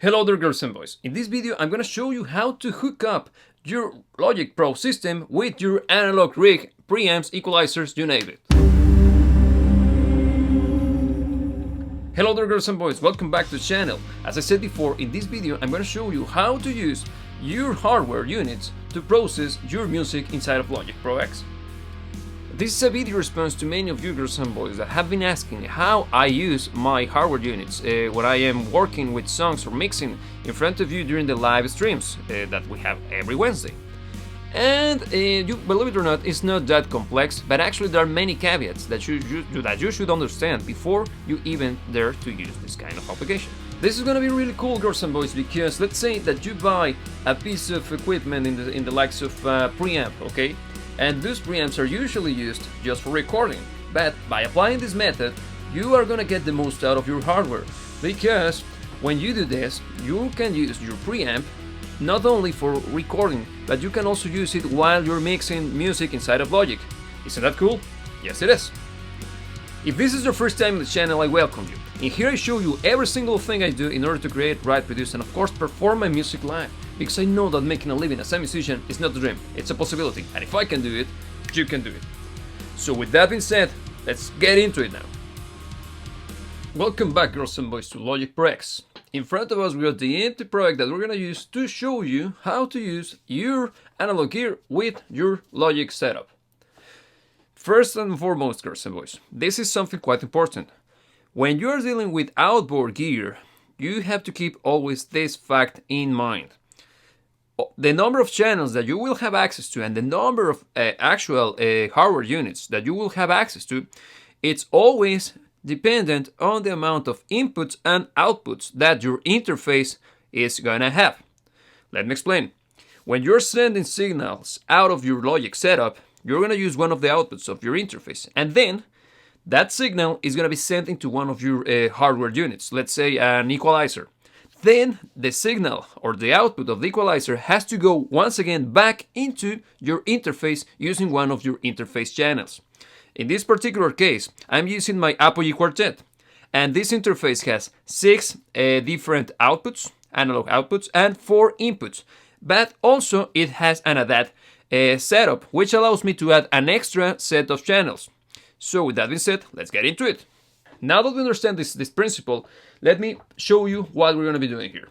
Hello there girls and boys. In this video I'm gonna show you how to hook up your Logic Pro system with your analog rig, preamps, equalizers, you name it. Hello there girls and boys, welcome back to the channel. As I said before, in this video I'm gonna show you how to use your hardware units to process your music inside of Logic Pro X. This is a video response to many of you girls and boys that have been asking how I use my hardware units when I am working with songs or mixing in front of you during the live streams that we have every Wednesday. And you believe it or not, it's not that complex, but actually there are many caveats that you should understand before you even dare to use this kind of application. This is gonna be really cool, girls and boys, because let's say that you buy a piece of equipment in the likes of preamp, okay? And those preamps are usually used just for recording, but by applying this method, you are gonna get the most out of your hardware, because when you do this, you can use your preamp not only for recording, but you can also use it while you're mixing music inside of Logic. Isn't that cool? Yes, it is. If this is your first time on the channel, I welcome you. In here I show you every single thing I do in order to create, write, produce, and of course perform my music live. Because I know that making a living as a musician is not a dream, it's a possibility. And if I can do it, you can do it. So with that being said, let's get into it now. Welcome back, girls and boys, to Logic Pro X. In front of us we got the empty project that we're gonna use to show you how to use your analog gear with your Logic setup. First and foremost, girls and boys, this is something quite important. When you are dealing with outboard gear, you have to keep always this fact in mind. The number of channels that you will have access to and the number of actual hardware units that you will have access to, it's always dependent on the amount of inputs and outputs that your interface is gonna have. Let me explain. When you're sending signals out of your Logic setup, you're gonna use one of the outputs of your interface, and then that signal is gonna be sent into one of your hardware units, let's say an equalizer. Then the signal or the output of the equalizer has to go once again back into your interface using one of your interface channels. In this particular case, I'm using my Apogee Quartet, and this interface has 6 different outputs, analog outputs, and 4 inputs, but also it has an ADAT setup, which allows me to add an extra set of channels. So with that being said, let's get into it. Now that we understand this principle, let me show you what we're going to be doing here.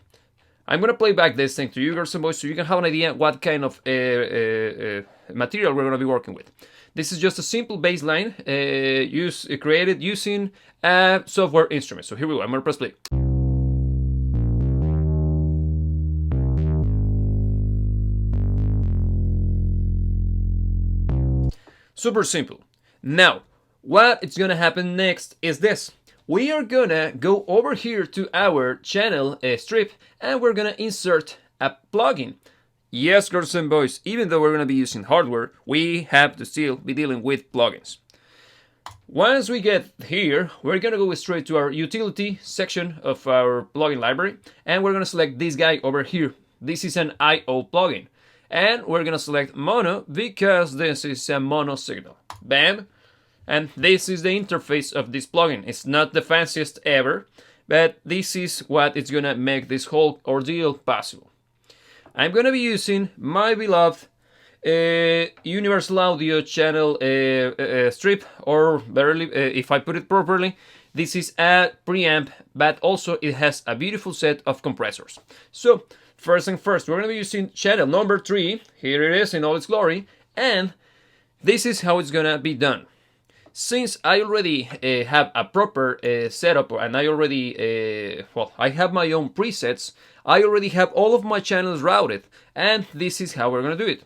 I'm going to play back this thing to you girls and boys so you can have an idea what kind of material we're going to be working with. This is just a simple bass line created using a software instrument. So here we go, I'm going to press play. Super simple. Now, what is gonna happen next is this. We are gonna go over here to our channel strip and we're gonna insert a plugin. Yes, girls and boys, even though we're gonna be using hardware, we have to still be dealing with plugins. Once we get here, we're gonna go straight to our utility section of our plugin library and we're gonna select this guy over here. This is an I/O plugin. And we're gonna select mono because this is a mono signal. Bam! And this is the interface of this plugin. It's not the fanciest ever, but this is what is gonna make this whole ordeal possible. I'm gonna be using my beloved Universal Audio channel strip, or barely, if I put it properly, this is a preamp, but also it has a beautiful set of compressors. So, first thing first, we're gonna be using channel number 3. Here it is in all its glory, and this is how it's gonna be done. Since I already have a proper setup and I already, I have my own presets, I already have all of my channels routed, and this is how we're gonna do it.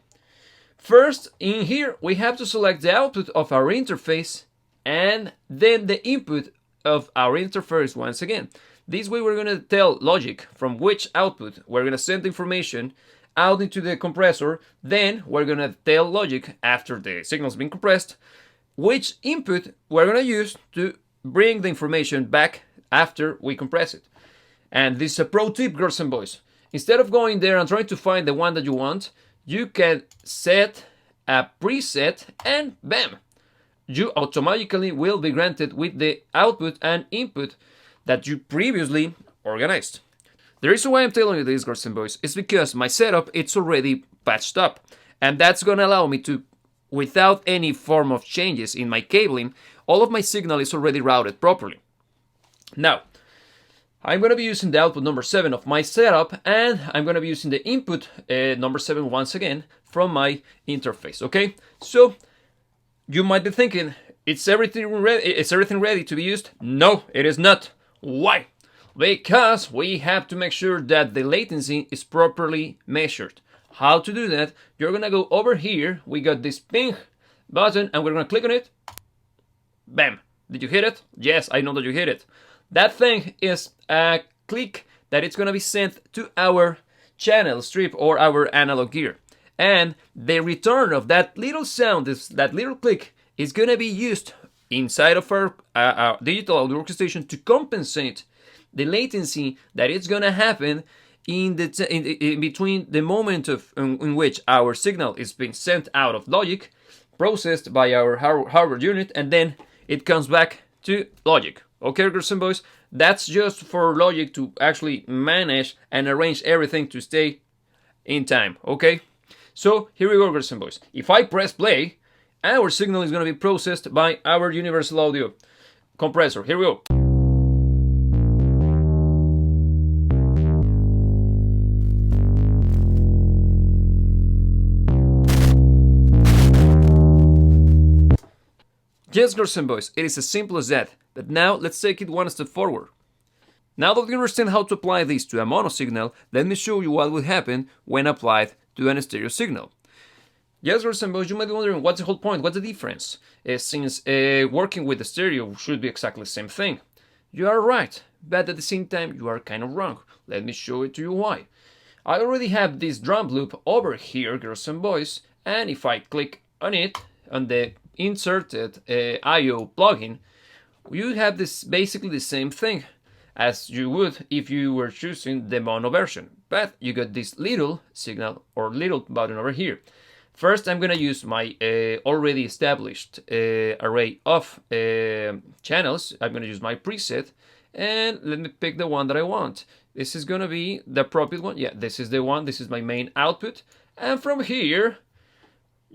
First, in here, we have to select the output of our interface and then the input of our interface once again. This way we're gonna tell Logic from which output we're gonna send information out into the compressor, then we're gonna tell Logic, after the signal's been compressed, which input we're gonna use to bring the information back after we compress it. And this is a pro tip, girls and boys. Instead of going there and trying to find the one that you want, you can set a preset and bam! You automatically will be granted with the output and input that you previously organized. The reason why I'm telling you this, girls and boys, is because my setup, it's already patched up. And that's going to allow me to, without any form of changes in my cabling, all of my signal is already routed properly. Now, I'm going to be using the output number 7 of my setup, and I'm going to be using the input number 7 once again from my interface, okay? So, you might be thinking, is everything ready to be used? No, it is not. Why? Because we have to make sure that the latency is properly measured. How to do that? You're gonna go over here. We got this ping button, and we're gonna click on it. Bam! Did you hit it? Yes, I know that you hit it. That thing is a click that it's gonna be sent to our channel strip or our analog gear. And the return of that little sound, that little click, is gonna be used inside of our digital audio workstation to compensate the latency that is gonna happen in between the moment in which our signal is being sent out of Logic, processed by our hardware unit, and then it comes back to Logic. Okay, girls and boys, that's just for Logic to actually manage and arrange everything to stay in time. Okay, so here we go, girls and boys. If I press play, our signal is going to be processed by our universal audio compressor. Here we go. Yes, girls and boys, it is as simple as that. But now let's take it one step forward. Now that you understand how to apply this to a mono signal, let me show you what will happen when applied to an stereo signal. Yes, girls and boys, you might be wondering what's the whole point, what's the difference? Since working with the stereo should be exactly the same thing. You are right, but at the same time you are kind of wrong. Let me show it to you why. I already have this drum loop over here, girls and boys, and if I click on it, on the inserted I/O plugin, you have this basically the same thing as you would if you were choosing the mono version, but you got this little signal or little button over here. First, I'm gonna use my already established array of channels. I'm gonna use my preset, and let me pick the one that I want. This is gonna be the appropriate one. Yeah, this is the one. This is my main output, and from here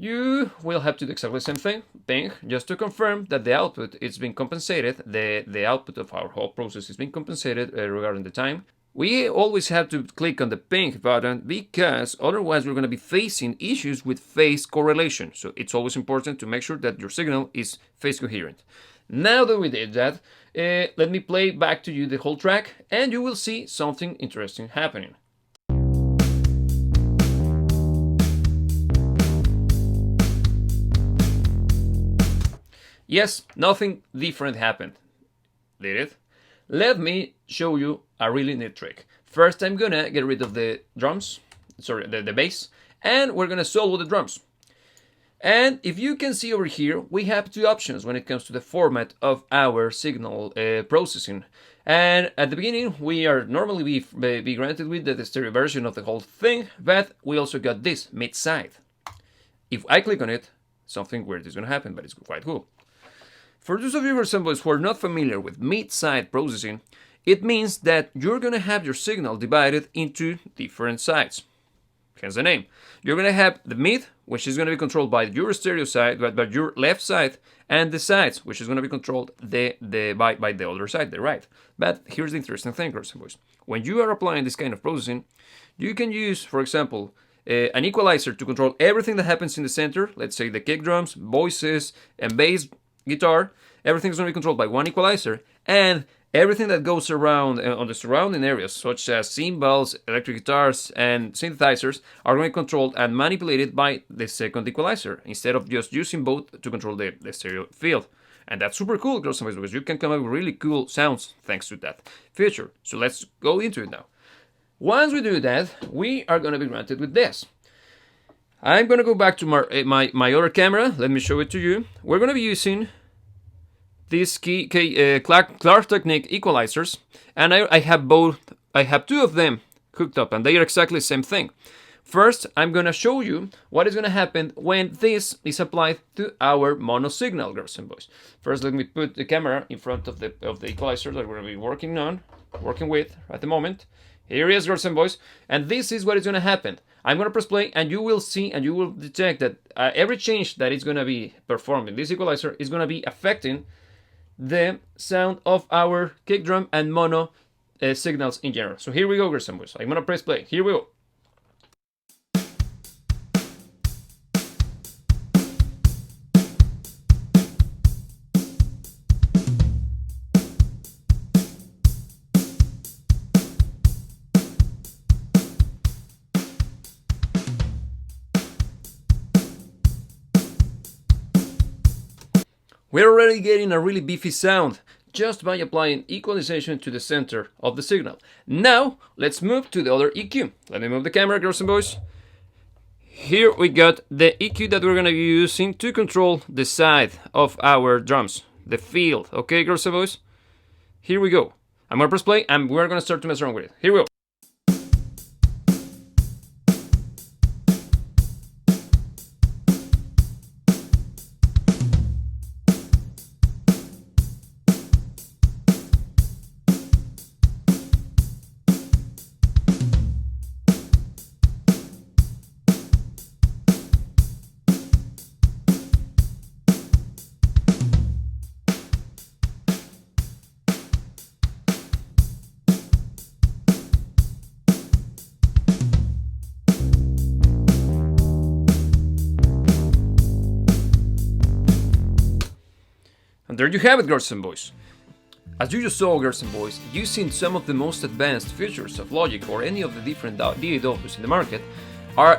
you will have to do exactly the same thing, ping, just to confirm that the output is being compensated, the output of our whole process is being compensated regarding the time. We always have to click on the ping button because otherwise we're going to be facing issues with phase correlation. So it's always important to make sure that your signal is phase coherent. Now that we did that, let me play back to you the whole track and you will see something interesting happening. Yes, nothing different happened. Did it? Let me show you a really neat trick. First, I'm gonna get rid of the drums, the bass, and we're gonna solo the drums. And if you can see over here, we have two options when it comes to the format of our signal processing. And at the beginning, we are normally be granted with the stereo version of the whole thing, but we also got this mid-side. If I click on it, something weird is gonna happen, but it's quite cool. For those of you who are not familiar with mid-side processing, it means that you're going to have your signal divided into different sides. Hence the name. You're going to have the mid, which is going to be controlled by your stereo side, by your left side, and the sides, which is going to be controlled by the other side, the right. But here's the interesting thing, girls and boys. When you are applying this kind of processing, you can use, for example, an equalizer to control everything that happens in the center. Let's say the kick drums, voices, and bass, guitar, everything's going to be controlled by one equalizer, and everything that goes around on the surrounding areas, such as cymbals, electric guitars, and synthesizers, are going to be controlled and manipulated by the second equalizer, instead of just using both to control the stereo field. And that's super cool, girls and boys, because you can come up with really cool sounds thanks to that feature. So let's go into it now. Once we do that, we are going to be granted with this. I'm going to go back to my other camera. Let me show it to you. We're going to be using these Clark Technique equalizers, and I have two of them hooked up, and they are exactly the same thing. First, I'm going to show you what is going to happen when this is applied to our mono signal, girls and boys. First, let me put the camera in front of the equalizer that we're going to be working with at the moment. Here it is, girls and boys, and this is what is going to happen. I'm going to press play, and you will see and you will detect that every change that is going to be performed in this equalizer is going to be affecting the sound of our kick drum and mono signals in general. So here we go, girls and boys. I'm going to press play. Here we go. We're already getting a really beefy sound just by applying equalization to the center of the signal. Now, let's move to the other EQ. Let me move the camera, girls and boys. Here we got the EQ that we're going to be using to control the side of our drums, the field. Okay, girls and boys? Here we go. I'm going to press play and we're going to start to mess around with it. Here we go. And there you have it, girls and boys. As you just saw, girls and boys, using some of the most advanced features of Logic or any of the different DAWs in the market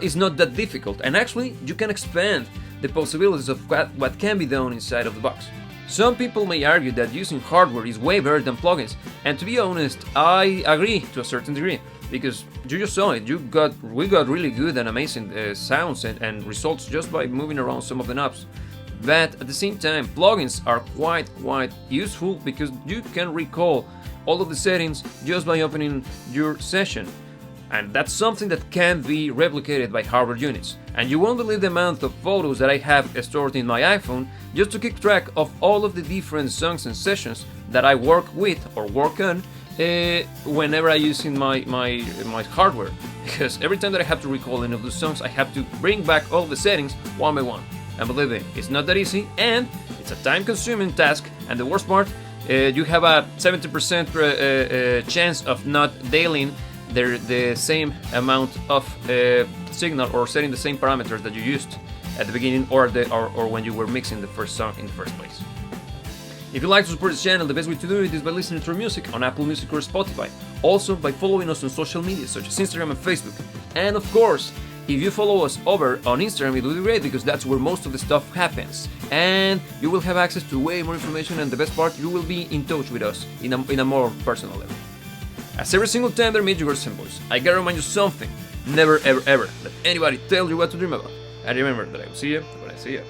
is not that difficult, and actually you can expand the possibilities of what can be done inside of the box. Some people may argue that using hardware is way better than plugins, and to be honest, I agree to a certain degree, because you just saw it, we got really good and amazing sounds and results just by moving around some of the knobs. But at the same time, plugins are quite useful because you can recall all of the settings just by opening your session. And that's something that can be replicated by hardware units. And you won't believe the amount of photos that I have stored in my iPhone just to keep track of all of the different songs and sessions that I work with or work on whenever I'm using my hardware. Because every time that I have to recall any of those songs, I have to bring back all the settings one by one. And believe me, it's not that easy, and it's a time-consuming task. And the worst part, you have a 70% chance of not dialing the same amount of signal or setting the same parameters that you used at the beginning or when you were mixing the first song in the first place. If you'd like to support this channel, the best way to do it is by listening to our music on Apple Music or Spotify. Also by following us on social media such as Instagram and Facebook. And of course, if you follow us over on Instagram, it will be great because that's where most of the stuff happens. And you will have access to way more information, and the best part, you will be in touch with us in a more personal level. As every single time they meet you, girls and boys, I gotta remind you something. Never ever let anybody tell you what to dream about. And remember that I will see you when I see you.